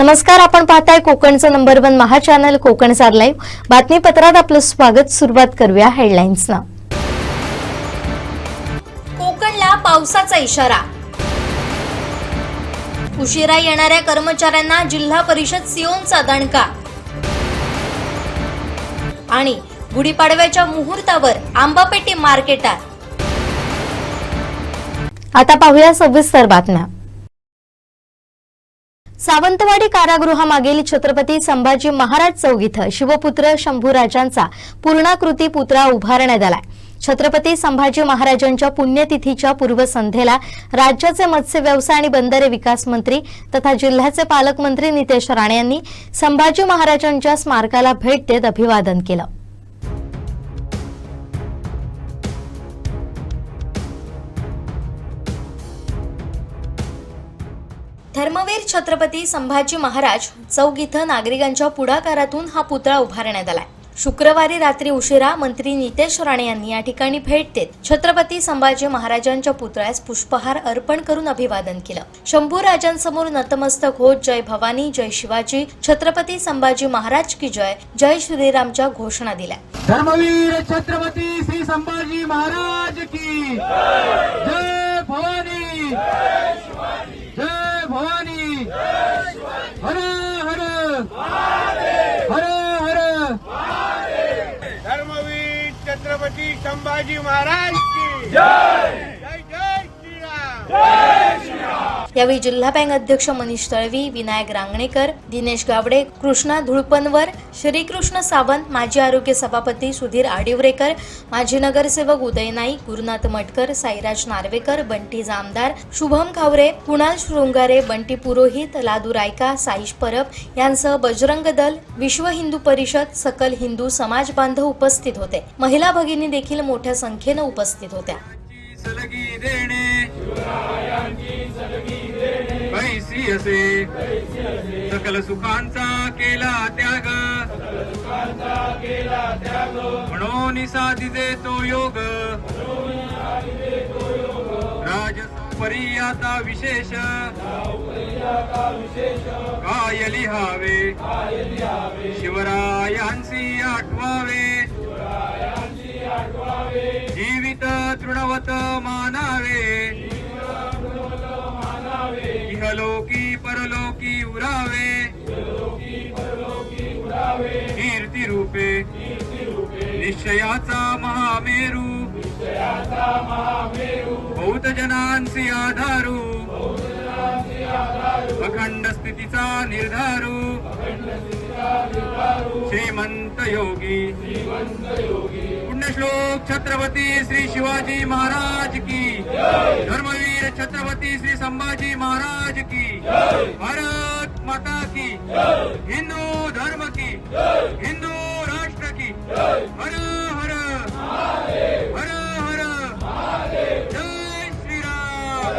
नमस्कार, आपण पाहताय कोकणचं नंबर 1 महा चॅनल कोकणसार लाईव्ह बातमीपत्रात आपलं स्वागत। सुरुवात करूया हेडलाईन्सना। कोकणला पावसाचा इशारा, उशिरा येणाऱ्या कर्मचाऱ्यांना जिल्हा परिषद सिओनचा दणका आणि गुढीपाडव्याच्या मुहूर्तावर आंबापेटी मार्केटात। आता पाहूया सविस्तर बातम्या। सावंतवाडी कारागृहामागील छत्रपती संभाजी महाराज चौक इथं शिवपुत्र शंभूराजांचा पूर्णाकृती पुतळा उभारण्यात आलाय। छत्रपती संभाजी महाराजांच्या पुण्यतिथीच्या पूर्वसंध्येला राज्याचे मत्स्य व्यवसाय आणि बंदरे विकास मंत्री तथा जिल्ह्याचे पालकमंत्री नितेश राणे यांनी संभाजी महाराजांच्या स्मारकाला भेट देत अभिवादन केलं। धर्मवीर छत्रपती संभाजी महाराज चौक इथं नागरिकांच्या पुढाकारातून हा पुतळा उभारण्यात आलाय। शुक्रवारी रात्री उशिरा मंत्री नितेश राणे यांनी या ठिकाणी भेट देत छत्रपती संभाजी महाराजांच्या पुतळ्यास पुष्पहार अर्पण करून अभिवादन केलं। शंभूराजांसमोर नतमस्तक होत जय भवानी, जय शिवाजी, छत्रपती संभाजी महाराज की जय, जय श्रीरामच्या घोषणा दिल्या। धर्मवीर छत्रपती श्री संभाजी महाराज की जय भवानी, जय भवानी, हर हर हर हर। धर्मवीर छत्रपती संभाजी महाराज की जय, जय जय श्रीराम, जय श्रीराम। यावेळी जिल्हा बँक अध्यक्ष मनीष तळवी, विनायक रांगणेकर, दिनेश गावडे, कृष्णा धुळपनवर, श्रीकृष्ण सावंत, माजी आरोग्य सभापती सुधीर आडिवरेकर, माजी नगरसेवक उदय नाईक, गुरुनाथ मटकर, साईराज नार्वेकर, बंटी जामदार, शुभम खावरे, कुणाल शृंगारे, बंटी पुरोहित, लादू रायका, साईश परब यांसह बजरंग दल, विश्व हिंदू परिषद, सकल हिंदू समाज बांधव उपस्थित होते। महिला भगिनी देखील मोठ्या संख्येने उपस्थित होत्या। सलगी देणे कैसी असे, सकल सुखांचा केला त्याग, म्हणून साधिते तो योग, राजसपरी आता विशेष, काय लिहावे शिवरायांसी आठवावे, जीवित तृणवत मानावे, इहलोकी परलोकी उरावे, कीर्ती रूपे निश्चयाचा महामेरू, बहुत जनांसी आधारू, अखंड स्थितीचा निर्धारू, श्रीमंत योगी पुण्यश्लोक छत्रपती श्री शिवाजी महाराज की, धर्मवीर छत्रपती श्री संभाजी महाराज की, भारत माता की, हिंदू धर्म की, हिंदू राष्ट्र की, हर हर हर हर, जय श्रीराम,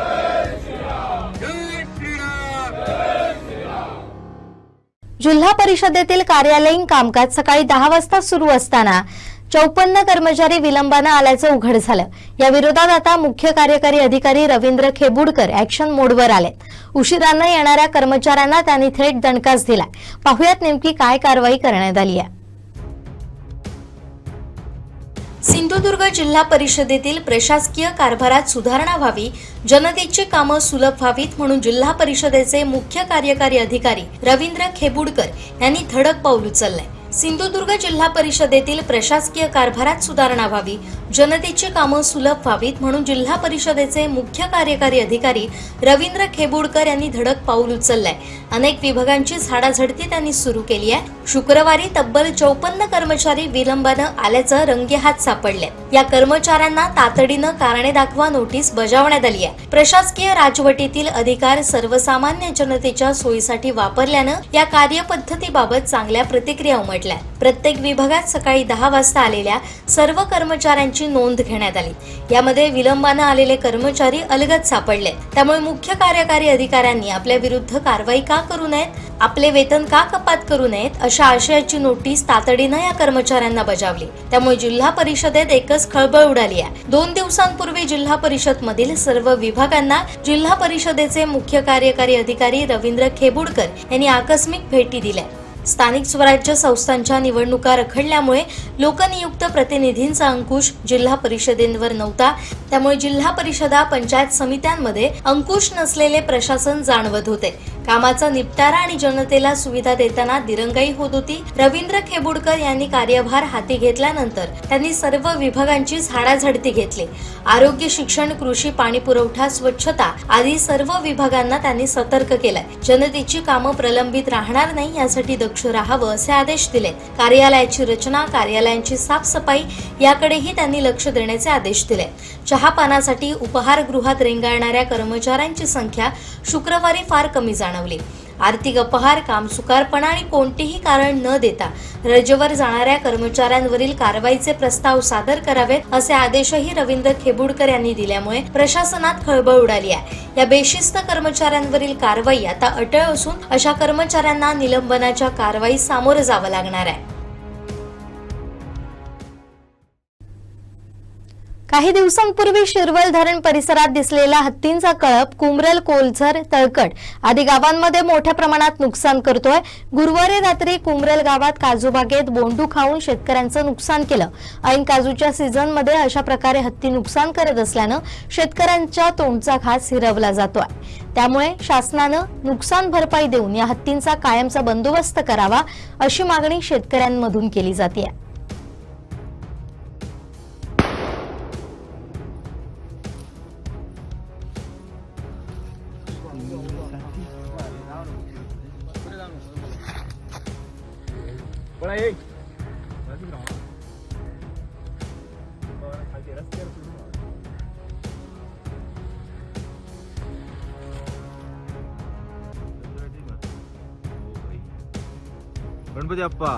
जय श्रीराम। जिल्हा परिषदेतील कार्यालयीन कामकाज सकाळी 10 वाजता सुरू असताना 54 कर्मचारी विलंबाने आल्याचं उघड झालं। या विरोधात आता मुख्य कार्यकारी अधिकारी रवींद्र खेबुडकर ऍक्शन मोडवर आलेत। उशिराने येणाऱ्या कर्मचाऱ्यांना त्यांनी थेट दणकाच दिला। पाहुयात नेमकी काय कारवाई करण्यात आली आहे। सिंधुदुर्ग जिल्हा परिषदेतील प्रशासकीय कारभारात सुधारणा व्हावी, जनतेची कामं सुलभ व्हावीत म्हणून जिल्हा परिषदेचे मुख्य कार्यकारी अधिकारी रवींद्र खेबुडकर यांनी धडक पाऊल उचललंय। सिंधुदुर्ग जिल्हा परिषदेतील प्रशासकीय कारभारात सुधारणा व्हावी, जनतेची कामं सुलभ व्हावीत म्हणून जिल्हा परिषदेचे मुख्य कार्यकारी अधिकारी रवींद्र खेबुडकर यांनी धडक पाऊल उचललंय। अनेक विभागांची झाडाझडती त्यांनी सुरू केली आहे। शुक्रवारी तब्बल 54 कर्मचारी विलंबानं आल्याचं रंगेहात सापडले। या कर्मचाऱ्यांना तातडीनं कारणे दाखवा नोटीस बजावण्यात आली आहे। प्रशासकीय राजवटीतील अधिकार सर्वसामान्य जनतेच्या सोयीसाठी वापरल्यानं या कार्यपद्धतीबाबत चांगल्या प्रतिक्रिया उमटल्या। रेखाटल्या। प्रत्येक विभागात सकाळी 10 वाजता आलेल्या सर्व कर्मचाऱ्यांची नोंद घेण्यात आली। यामध्ये विलंबाने आलेले कर्मचारी अलगद सापडले। त्यामुळे मुख्य कार्यकारी अधिकाऱ्यांनी आपल्या विरुद्ध कारवाई का करू नयेत, आपले वेतन का कपात करू नयेत अशा आशयाची नोटीस तातडीनं या कर्मचाऱ्यांना बजावली। त्यामुळे जिल्हा परिषदेत एकच खळबळ उडाली आहे। 2 दिवसांपूर्वी जिल्हा परिषद मधील सर्व विभागांना जिल्हा परिषदेचे मुख्य कार्यकारी अधिकारी रवींद्र खेबुडकर यांनी आकस्मिक भेटी दिल्या। स्थानिक स्वराज्य संस्थांच्या निवडणुका रखडल्यामुळे लोकनियुक्त प्रतिनिधींचा अंकुश जिल्हा परिषदेवर नव्हता। त्यामुळे जिल्हा परिषदा पंचायत समित्यांमध्ये अंकुश नसलेले प्रशासन जाणवत होते। कामाचा निपटारा आणि जनतेला सुविधा देताना दिरंगाई होत होती। रवींद्र खेबुडकर यांनी कार्यभार हाती घेतल्यानंतर त्यांनी सर्व विभागांची झाडाझडती घेतली। आरोग्य, शिक्षण, कृषी, पाणी पुरवठा, स्वच्छता आदी सर्व विभागांना त्यांनी सतर्क केलंय। जनतेची कामं प्रलंबित राहणार नाही यासाठी दक्ष राहावं असे आदेश दिले। कार्यालयाची रचना, कार्यालयांची साफसफाई याकडेही त्यांनी लक्ष देण्याचे आदेश दिले। चहापानासाठी उपहारगृहात रेंगाळणाऱ्या कर्मचाऱ्यांची संख्या शुक्रवारी फार कमी जाणवली। आर्थिक अपहार, कामचुकारपणा आणि कोणतेही कारण न देता रजेवर जाणाऱ्या कर्मचाऱ्यांवरील कारवाईचे प्रस्ताव सादर करावेत असे आदेशही रवींद्र खेबुडकर यांनी दिल्यामुळे प्रशासनात खळबळ उडाली आहे। या बेशिस्त कर्मचाऱ्यांवरील कारवाई आता अटळ असून अशा कर्मचाऱ्यांना निलंबनाच्या कारवाईस सामोरं जावं लागणार आहे। काही दिवसांपूर्वी शिरवल धरण परिसरात दिसलेला हत्तींचा कळप कुमरल, कोलझर, तळकट आदी गावांमध्ये मोठ्या प्रमाणात नुकसान करतोय। गुरुवारी रात्री कुमरल गावात काजूबागेत बोंडू खाऊन शेतकऱ्यांचं नुकसान केलं। ऐन काजूच्या सीझनमध्ये अशा प्रकारे हत्ती नुकसान करत असल्यानं शेतकऱ्यांच्या तोंडचा घास हिरवला जातोय। त्यामुळे शासनानं नुकसान भरपाई देऊन या हत्तींचा कायमचा बंदोबस्त करावा अशी मागणी शेतकऱ्यांमधून केली जाते। गणपती अप्पा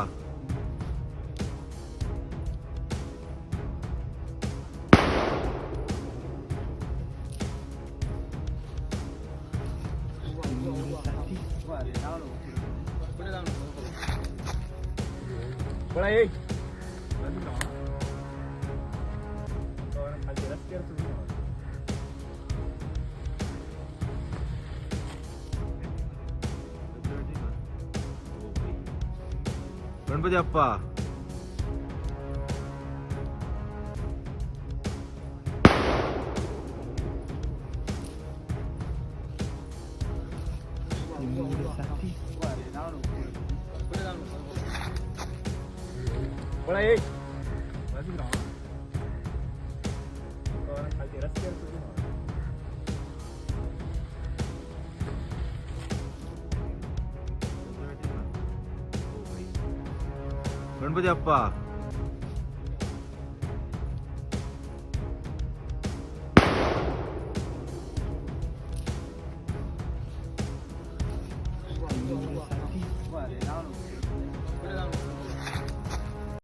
गणपती अप्पा गणपती अप्पा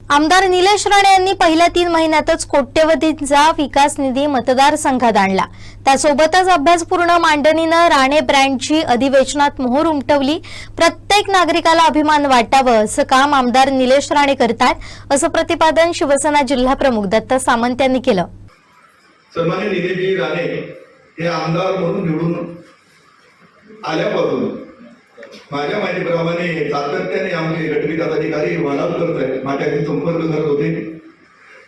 आमदार निलेश राणे यांनी पहिल्या 3 महिन्यातच कोट्यवधींचा विकास निधी मतदारसंघात आणला। त्यासोबतच अभ्यासपूर्ण मांडणीनं राणे ब्रँडची अधिवेशनात मोहर उमटवली। प्रत्येक नागरिकाला अभिमान वाटावं असं काम आमदार निलेश राणे करतात असं प्रतिपादन शिवसेना जिल्हा प्रमुख दत्त सामंत यांनी केलं। सन्माननीय निलेशजी राणे हे आमदार म्हणून निवडून आल्यापासून माझ्या माहितीप्रमाणे सातत्याने आमचे गटविकास अधिकारी वाहनात करत आहेत, माझ्याशी संपर्क करत होते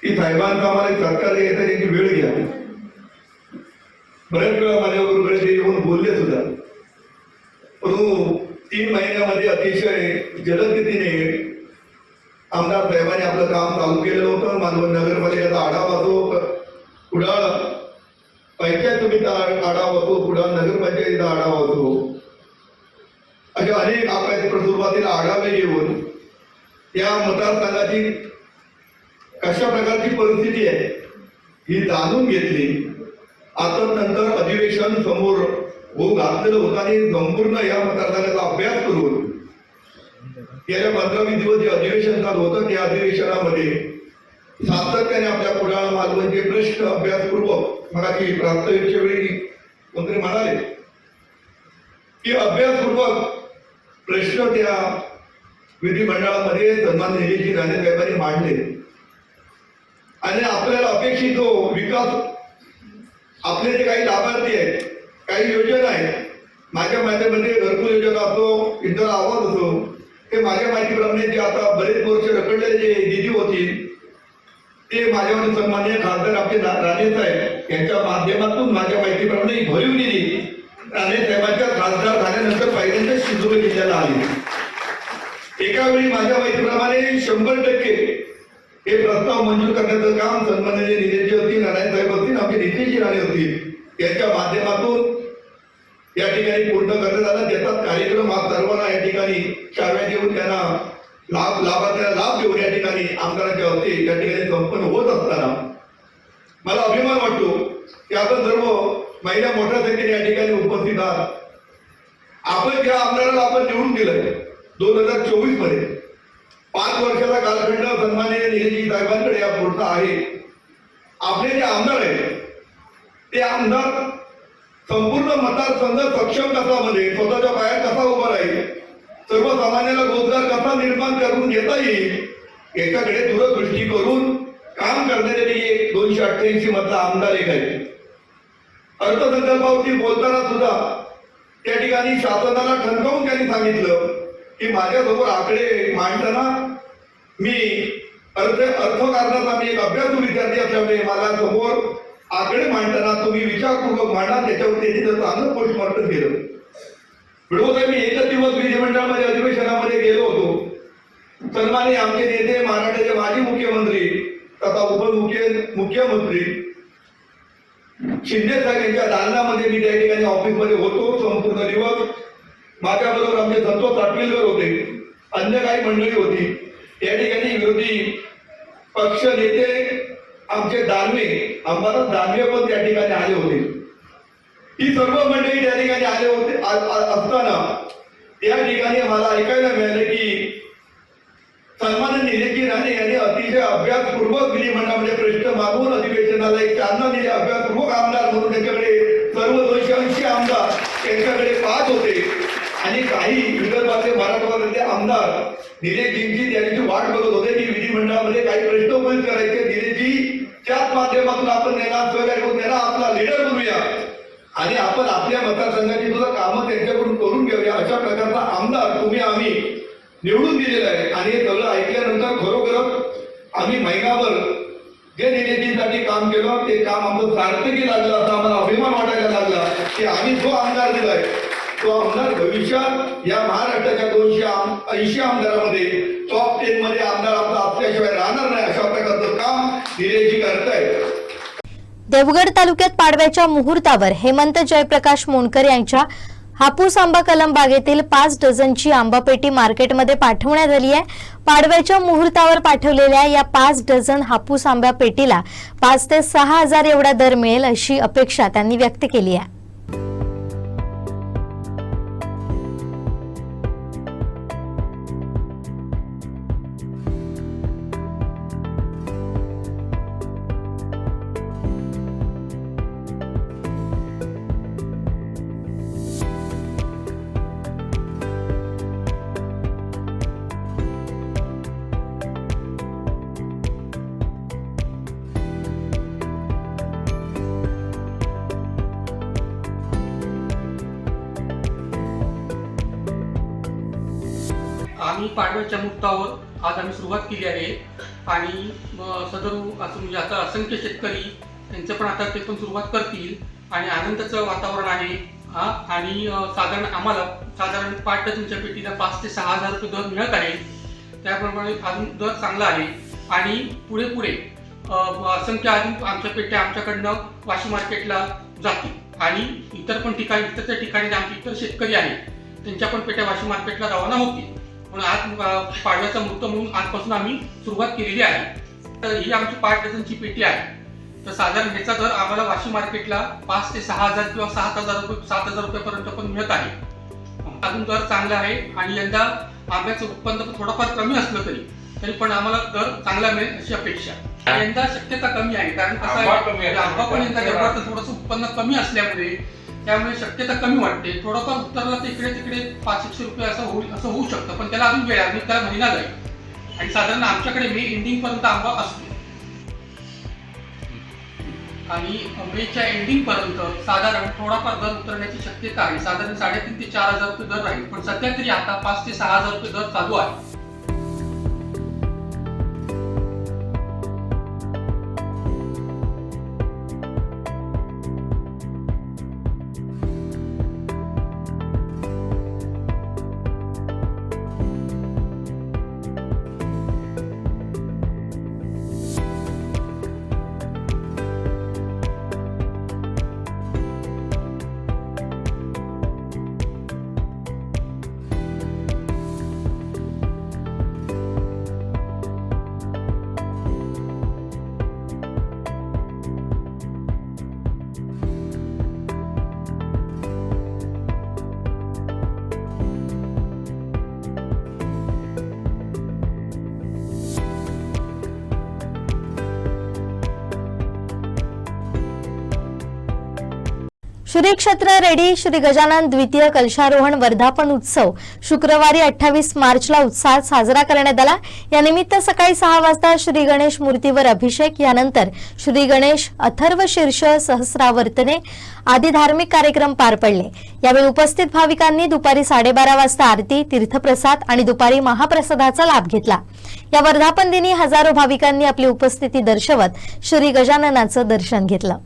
की साहेबांचा आम्हाला सरकारला येता त्यांची वेळ घ्या। बऱ्याच वेळा माझ्याबरोबर ते येऊन बोलले सुद्धा, परंतु 3 महिन्यामध्ये अतिशय जलदगतीने आमदार साहेबांनी आपलं काम चालू केलं होतं। मालवण नगरपालिकेचा आढावा असो, कुडाळ पंचायत समितीचा आढावा असो, कुडाळ नगरपंचायतीचा आढावा असो, अशा अनेक आपल्या स्वरूपातील आढावे घेऊन या मतदारसंघाची कशा प्रकारची परिस्थिती आहे ही जाणून घेतली। आता नंतर अधिवेशन समोर घातलेलं होतं आणि संपूर्ण या मतदारसंघाचा अभ्यास करून गेल्या 15-20 दिवस जे अधिवेशन चालू होतं त्या अधिवेशनामध्ये सातत्याने आपल्या कुडाळ मालवणचे प्रश्न अभ्यासपूर्वक मगाशी प्रास्ताविकच्या वेळी कोणतरी म्हणाले की अभ्यासपूर्वक प्रश्न त्या विधिमंडळामध्ये सन्माननीय निलेशजी राणे साहेबांनी मांडले आणि आपल्याला अपेक्षित जो विकास आपले जे काही लाभार्थी आहेत, काही योजना आहेत, माझ्या माहितीमध्ये घरकुल योजना असो, इतर आवाज असो, ते माझ्या माहितीप्रमाणे जे आता बरेच वर्ष रखडलेले जे निधी होतील ते माझ्यावर सन्माननीय खासदार आपले राणे साहेब यांच्या माध्यमातून माझ्या माहितीप्रमाणे भरीव निधी राणे साहेबांच्या खासदार झाल्यानंतर पहिल्यांदा शिंदोरी जिल्ह्याला आले। एका वेळी माझ्या माहितीप्रमाणे 100% हे प्रस्ताव मंजूर करण्याचं काम सन्माननीय निलेशजी असतील, नारायण साहेब असतील, आमचे नितेशजी राणे असतील यांच्या माध्यमातून या ठिकाणी पूर्ण करण्यात आला। त्याचा कार्यक्रम हा सर्वांना या ठिकाणी शाळा देऊन त्यांना लाभार्थ्यांना लाभ देऊन या ठिकाणी आमदारांच्या हस्ते या ठिकाणी संपन्न होत असताना मला अभिमान वाटतो की आपण सर्व महिला मोठ्या संख्येने या ठिकाणी उपस्थित आहात। आपण ज्या आमदाराला आपण निवडून दिलंय 2024 मध्ये 5 वर्षाचा कालखंड सन्माननीय निलेशजी साहेबांकडे या पुढचा आहे। आपले जे आमदार आहेत ते आमदार संपूर्ण मतदारसंघ सक्षम कसा बनेल, स्वतःच्या पायात कसा उभा राहील, सर्वसामान्याला रोजगार कसा निर्माण करून घेता येईल याच्याकडे दूरदृष्टी करून काम करण्यासाठी 288 मधला आमदार एक आहे। अर्थसंकल्पावरती बोलताना सुद्धा त्या ठिकाणी शासनाला ठणकावून त्यांनी सांगितलं की माझ्यासमोर आकडे मांडताना मी अर्थकारणाचा मी एक अभ्यासू विद्यार्थी असल्यामुळे मला समोर आकडे मांडताना तुम्ही विचारपूर्वक मांडा, त्याच्यावर त्यांनी जर चांगलं पोस्टमॉर्टम केलं। विडोबाई मी एकच दिवस विधिमंडळामध्ये अधिवेशनामध्ये गेलो होतो। सन्माननीय आमचे नेते महाराष्ट्राचे माजी मुख्यमंत्री तथा उपमुख्यमंत्री शिंदे साहेब यांच्या दालनामध्ये मी त्या ठिकाणी ऑफिसमध्ये होतो संपूर्ण दिवस। माझ्याबरोबर आमचे संतोष साटविलकर होते, अन्य काही मंडळी होती। या ठिकाणी विरोधी पक्ष नेते आमचे दानवे अंबादास दानवे पण त्या ठिकाणी आले होते। ही सर्व मंडळी त्या ठिकाणी आले होते असताना या ठिकाणी मला ऐकायला मिळाले की सन्माननीय निलेशजी राणे यांनी अतिशय अभ्यासपूर्वक विधिमंडळामध्ये प्रश्न मागून अधिवेशनाला एक चालना दिली। अभ्यासपूर्वक आमदार म्हणून त्यांच्याकडे सर्व 280 आमदार त्यांच्याकडे पाहत होते आणि काही विदर्भातले मराठवाड्यातले आमदार निलेशजींची त्यांची वाट बघत होते की विधिमंडळामध्ये काही प्रश्न उपस्थित करायचे, निलेशजीच्याच माध्यमातून आपण त्यांना सहकार्य करून त्यांना आपला लीडर बनवूया आणि आपण आपल्या मतदारसंघाची सुद्धा कामं त्यांच्याकडून करून घेऊया, अशा प्रकारचा आमदार तुम्ही आम्ही निवडून दिलेला आहे। आणि हे सगळं ऐकल्यानंतर खरोखरच आम्ही महिनाभर जे निलेशजींसाठी काम केलं ते काम आमचं सार्थकी लागलं, असा आम्हाला अभिमान वाटायला लागला की आम्ही जो आमदार दिलाय तो आमदार भविष्यात या महाराष्ट्राच्या 280 आमदारामध्ये टॉप 10 मध्ये आमदार आपला असल्याशिवाय राहणार नाही, अशा प्रकारचं काम निलेशजी करतायत। देवगड तालुक्यात पाडव्याच्या मुहूर्तावर हेमंत जयप्रकाश मोनकर यांच्या हापूस आंबा कलम बागेतील 5 डझनची आंबा पेटी मार्केटमध्ये पाठवण्यात आली आहे। पाडव्याच्या मुहूर्तावर पाठवलेल्या या 5 डझन हापूस आंबा पेटीला 5 ते 6 हजार एवढा दर मिळेल अशी अपेक्षा त्यांनी व्यक्त केली आहे। आम्ही पाडव्याच्या मुहूर्तावर आज आम्ही सुरुवात केली आहे आणि सदर असं म्हणजे आता असंख्य शेतकरी त्यांचं पण आता ते पण सुरुवात करतील आणि आनंदाचं वातावरण आहे। आणि साधारण आम्हाला साधारण 5 डझनच्या पेटीला 5 ते 6 हजार रुपये दर मिळत आहे। त्याप्रमाणे अजून दर चांगला आहे आणि पुढे पुढे असंख्य अजून आमच्या पेट्या आमच्याकडनं वाशी मार्केटला जातील आणि इतर पण ठिकाणी इतरच्या ठिकाणी आमचे इतर शेतकरी आहेत त्यांच्या पण पेट्या वाशी मार्केटला रवाना होतील। म्हणून आज पाडव्याचा मुहूर्त म्हणून आजपासून आम्ही सुरुवात केलेली आहे। तर ही आमची 5 डझनची पेटी आहे। तर साधारण ह्याचा दर आम्हाला वाशी मार्केटला 5 ते 6 हजार किंवा 7 हजार रुपये 7 हजार रुपयापर्यंत पण मिळत आहे। अजून दर चांगला आहे आणि यंदा आंब्याचं उत्पन्न थोडंफार कमी असलं तरी पण आम्हाला दर चांगला मिळेल अशी अपेक्षा. यंदा शक्यता कमी आहे, कारण कसं आहे आंबा पण यंदा जवळचं थोडंसं उत्पन्न कमी असल्यामुळे त्यामुळे शक्यता कमी वाटते. थोडंफार उत्तरला तर इकडे तिकडे 500 रुपये असं होऊ शकतं, पण त्याला अजून वेळ आहे, त्याला महिना जाईल आणि साधारण आमच्याकडे मे एंडिंग पर्यंत आंबा असतो आणि मेच्या एंडिंग पर्यंत साधारण थोडाफार दर उतरण्याची शक्यता आहे. साधारण 3,500 ते 4,000 रुपये दर राहील, पण सध्या तरी आता 5,000 ते 6,000 रुपये दर चालू आहे. श्री क्षेत्र रेडी श्री गजानन द्वितीय कलशारोहण वर्धापन उत्सव शुक्रवारी 28 मार्चला उत्साहात साजरा करण्यात आला. या निमित्त सकाळी 6 वाजता श्री गणेश मूर्तीवर अभिषेक, यानंतर श्री गणेश अथर्व शीर्ष सहस्रावर्तने आदी धार्मिक कार्यक्रम पार पडले. यावेळी उपस्थित भाविकांनी दुपारी 12:30 वाजता आरती, तीर्थप्रसाद आणि दुपारी महाप्रसादाचा लाभ घेतला. या वर्धापन दिनी हजारो भाविकांनी आपली उपस्थिती दर्शवत श्री गजाननाचं दर्शन घेतलं.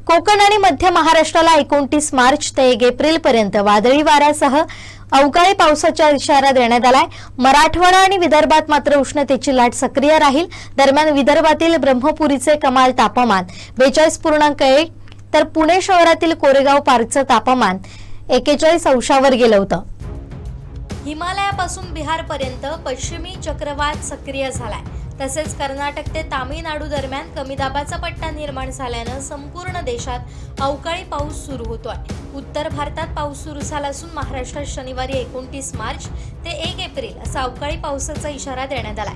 कोकण आणि मध्य महाराष्ट्राला 29 मार्च ते 1 एप्रिल पर्यंत वादळी वाऱ्यासह अवकाळी पावसाचा इशारा देण्यात आलाय. मराठवाडा आणि विदर्भात मात्र उष्णतेची लाट सक्रिय राहील. दरम्यान विदर्भातील ब्रह्मपुरीचे कमाल तापमान 42.1 तर पुणे शहरातील कोरेगाव पार्कचं तापमान 41 अंशावर गेलं होतं. हिमालयापासून बिहारपर्यंत पश्चिमी चक्रवात सक्रिय झालाय. तसेच कर्नाटक ते तामिळनाडू दरम्यान कमी दाबाचा पट्टा निर्माण झाल्यानं संपूर्ण देशात अवकाळी पाऊस सुरू होतोय. उत्तर भारतात पाऊस सुरू झाला असून महाराष्ट्रात शनिवारी 29 मार्च ते 1 एप्रिल असा अवकाळी पावसाचा इशारा देण्यात आलाय.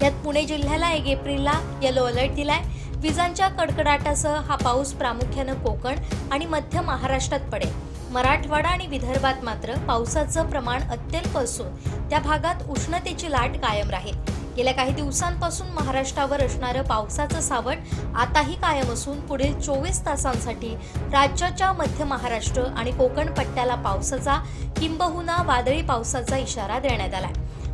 यात पुणे जिल्ह्याला 1 एप्रिलला येलो अलर्ट दिलाय. विजांच्या कडकडाटासह हा पाऊस प्रामुख्यानं कोकण आणि मध्य महाराष्ट्रात पडेल. मराठवाडा आणि विदर्भात मात्र पावसाचं प्रमाण अत्यल्प असून त्या भागात उष्णतेची लाट कायम राहील. गेल्या काही दिवसांपासून महाराष्ट्रावर असणारं पावसाचं सावट आताही कायम असून पुढील 24 तासांसाठी राज्याच्या मध्य महाराष्ट्र आणि कोकण पट्ट्याला पावसाचा किंबहुना वादळी पावसाचा इशारा देण्यात आलाय.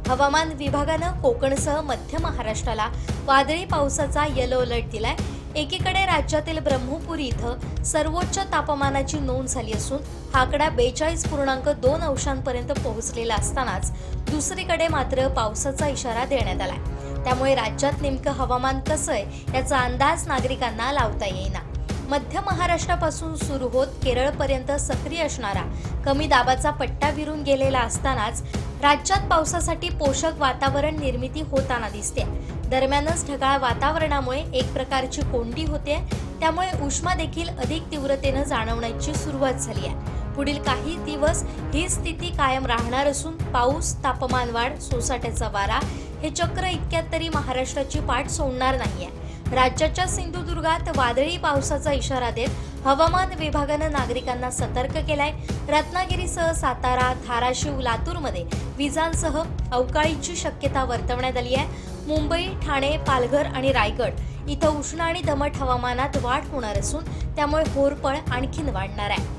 हवामान विभागानं कोकणसह मध्य महाराष्ट्राला वादळी पावसाचा येलो अलर्ट दिलाय. एकीकडे राज्यातील ब्रह्मपुरी इथं सर्वोच्च तापमानाची नोंद झाली असून हा आकडा 42.2 अंशांपर्यंत पोहोचलेला असतानाच दुसरीकडे मात्र पावसाचा इशारा देण्यात आलाय। त्यामुळे राज्यात नेमकं हवामान कसं आहे याचा अंदाज नागरिकांना लावता येईना। मध्य महाराष्ट्रापासून सुरू होत केरळपर्यंत सक्रिय असणारा कमी दाबाचा पट्टा विरून गेलेला असतानाच राज्यात पावसासाठी पोषक वातावरण निर्मिती होताना दिसते। दरम्यानच ढगाळ वातावरणामुळे एक प्रकारची कोंडी होते, त्यामुळे उष्मा देखील अधिक तीव्रतेनं जाणवण्याची सुरुवात झाली आहे। पुढील काही दिवस ही स्थिती कायम राहणार असून पाऊस, तापमान वाढ, सोसाट्याचा वारा हे चक्र इतक्यात तरी महाराष्ट्राची पाठ सोडणार नाहीये। राज्याच्या सिंधुदुर्गात वादळी पावसाचा इशारा देत हवामान विभागानं नागरिकांना सतर्क केलाय। रत्नागिरीसह सातारा, धाराशिव, लातूरमध्ये विजांसह अवकाळीची शक्यता वर्तवण्यात आली आहे। मुंबई, ठाणे, पालघर आणि रायगड इथं उष्ण आणि दमट हवामानात वाढ होणार असून त्यामुळे होरपळ आणखीन वाढणार आहे।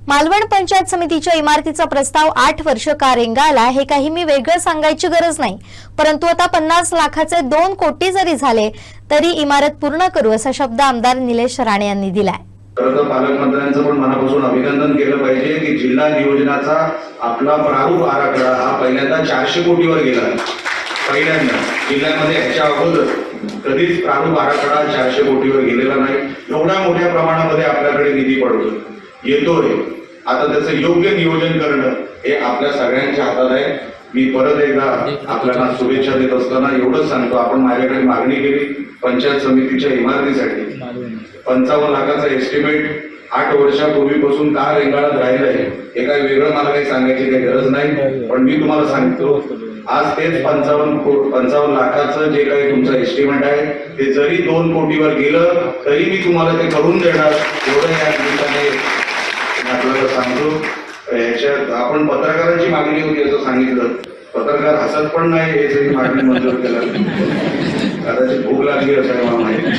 मालवण पंचायत समितीच्या इमारतीचा प्रस्ताव 8 वर्ष का रेंगाळला हे काही मी वेगळं सांगायची गरज नाही, परंतु आता 50 लाखाचे 2 कोटी जरी झाले तरी इमारत पूर्ण करू असा शब्द आमदार निलेश राणे यांनी दिलाय। खरं तर पालकमंत्र्यांचं पण मनापासून अभिनंदन केलं पाहिजे की जिल्हा नियोजनाचा आपला प्रारूप आराखडा हा पहिल्यांदा 400 कोटीवर गेला। पहिल्यांदा जिल्ह्यामध्ये याच्या अगोदर कधीच प्रारूप आराखडा 400 कोटीवर गेलेला नाही। एवढ्या मोठ्या प्रमाणामध्ये आपल्याकडे निधी येतोय। आता त्याचं योग्य नियोजन करणं हे आपल्या सगळ्यांच्या हातात आहे। मी परत एकदा आपल्याला शुभेच्छा देत असताना एवढंच सांगतो, आपण माझ्याकडे मागणी केली पंचायत समितीच्या इमारतीसाठी 55 लाखाचा एस्टिमेट 8 वर्षापूर्वीपासून का रेंगाळत राहिलंय हे काही वेगळं मला काही सांगायची काही गरज नाही, पण मी तुम्हाला सांगतो आज तेच 55 लाखाचं जे काही तुमचं एस्टिमेट आहे ते जरी 2 कोटीवर गेलं तरी मी तुम्हाला ते करून देणार एवढं या निमित्ताने आपल्याला सांगतो। याच्यात आपण पत्रकारांची मागणी होती असं सांगितलं, पत्रकार हसत पण नाही हे जरी मागणी मंजूर केलं, कदाचित भूक लागली असं मला माहिती,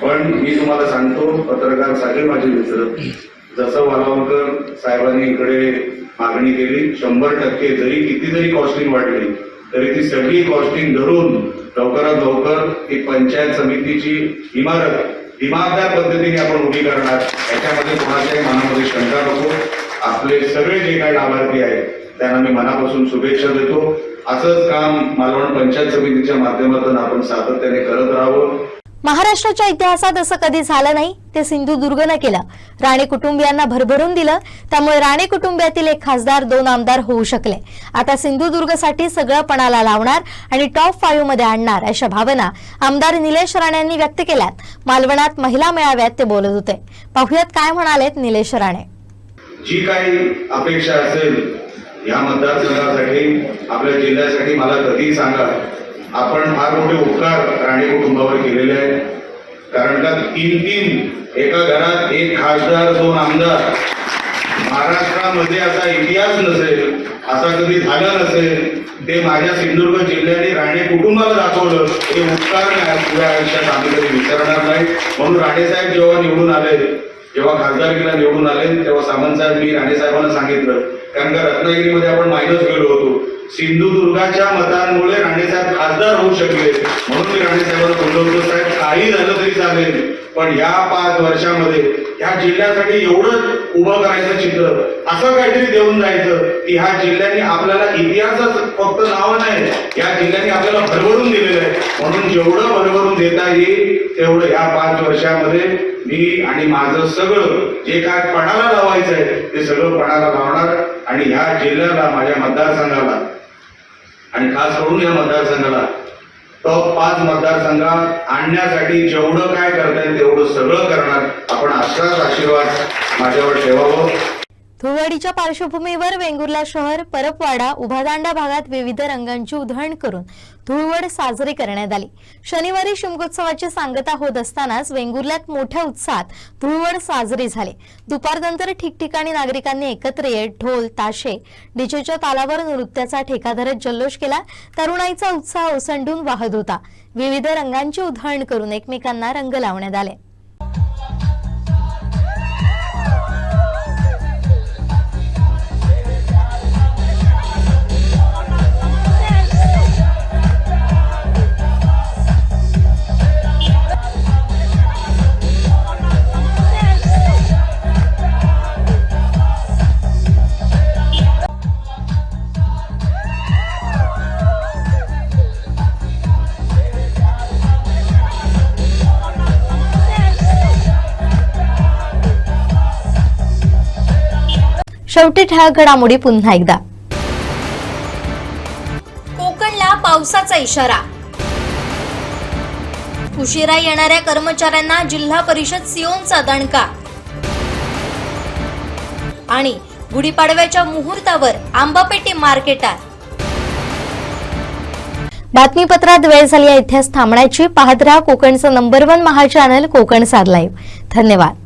पण मी तुम्हाला सांगतो पत्रकार सगळे माझे मित्र, जसं वालावलकर साहेबांनी इकडे मागणी केली 100% जरी किती जरी कॉस्टिंग वाढली तरी ती सगळी कॉस्टिंग धरून लवकरात लवकर ती पंचायत समितीची इमारत दिमागदार पद्धतीने आपण उभी करणार, याच्यामध्ये कोणाच्याही मनामध्ये शंका नको। आपले सगळे जे काही लाभार्थी आहेत त्यांना मी मनापासून शुभेच्छा देतो। असंच काम मालवण पंचायत समितीच्या माध्यमातून आपण सातत्याने करत राहावं। महाराष्ट्राच्या इतिहासात असं कधी झालं नाही ते सिंधुदुर्गनं केलं। राणे कुटुंबियांना भरभरून दिलं, त्यामुळे राणे कुटुंबियातील 1 खासदार 2 आमदार होऊ शकले। आता सिंधुदुर्गसाठी सगळं पणाला लावणार आणि टॉप 5 मध्ये आणणार अशा भावना आमदार निलेश राणे यांनी व्यक्त केल्यात। मालवणात महिला मेळाव्यात ते बोलत होते। पाहुयात काय म्हणालेत निलेश राणे। जी काही अपेक्षा असेल या मतदारसंघासाठी आपल्या जिल्ह्यासाठी मला कधीही सांगा। आपण फार मोठे उपकार राणे कुटुंबावर केलेले आहेत, कारण का 3 एका घरात 1 खासदार 2 आमदार, महाराष्ट्रामध्ये असा इतिहास नसेल, असा कधी झाला नसेल, ते माझ्या सिंधुदुर्ग जिल्ह्याने राणे कुटुंबाला दाखवलं हे उपकार पुढ्या आयुष्यात आम्ही कधी विसरणार नाही। म्हणून राणेसाहेब जेव्हा निवडून आले, जेव्हा खासदारकीला निवडून आले तेव्हा सामंत साहेब मी राणेसाहेबांना सांगितलं, कारण का रत्नागिरीमध्ये आपण मायनस गेलो होतो, सिंधुदुर्गाच्या मतांमुळे राणेसाहेब खासदार होऊ शकले, म्हणून मी राणेसाहेबांना बोललो होतो साहेब काही झालं तरी चालेल, पण या 5 वर्षामध्ये या जिल्ह्यासाठी एवढं उभं करायचं चित्र असं काहीतरी देऊन जायचं की ह्या जिल्ह्याने आपल्याला इतिहासच फक्त नाव नाही, या जिल्ह्याने आपल्याला भरभरून दिलेलं आहे। म्हणून जेवढं भरभरून देता येईल तेवढं या 5 वर्षामध्ये मी आणि माझं सगळं जे काय पणाला लावायचं आहे ते सगळं पणाला लावणार आणि ह्या जिल्ह्याला, माझ्या मतदारसंघाला आणि खास करून या मतदारसंघाला टॉप 5 मतदारसंघात आणण्यासाठी जेवढं काय करता येईल तेवढं सगळं करणार। आपण असाच आशीर्वाद माझ्यावर ठेवावं। धुळवडीच्या पार्श्वभूमीवर वेंगुर्ला शहर, परपवाडा, उभादांडा भागात विविध रंगांची उधळण करून धुळवड साजरी करण्यात आली। शनिवारी शिमगोत्सवाची सांगता होत असतानाच वेंगुर्ल्यात मोठ्या उत्साहात धुळवड साजरी झाली। दुपारनंतर ठिकठिकाणी नागरिकांनी एकत्र येत ढोल, ताशे, डीजेच्या तालावर नृत्याचा ठेका धरत जल्लोष केला। तरुणाईचा उत्साह ओसंडून वाहत होता। विविध रंगांची उधळण करून एकमेकांना रंग लावण्यात आले। शेवटी ठळक घडामोडी पुन्हा एकदा. कोकणला पावसाचा इशारा. उशिरा येणाऱ्या कर्मचाऱ्यांना जिल्हा परिषद सिओनचा दणका. आणि गुढीपाडव्याच्या मुहूर्तावर आंबापेटी मार्केटात. बातमीपत्रात वेळ झाली आहे इथेच थांबण्याची. पाहत रहा कोकणचं नंबर 1 महा चॅनल कोकण 7 लाईव्ह. धन्यवाद.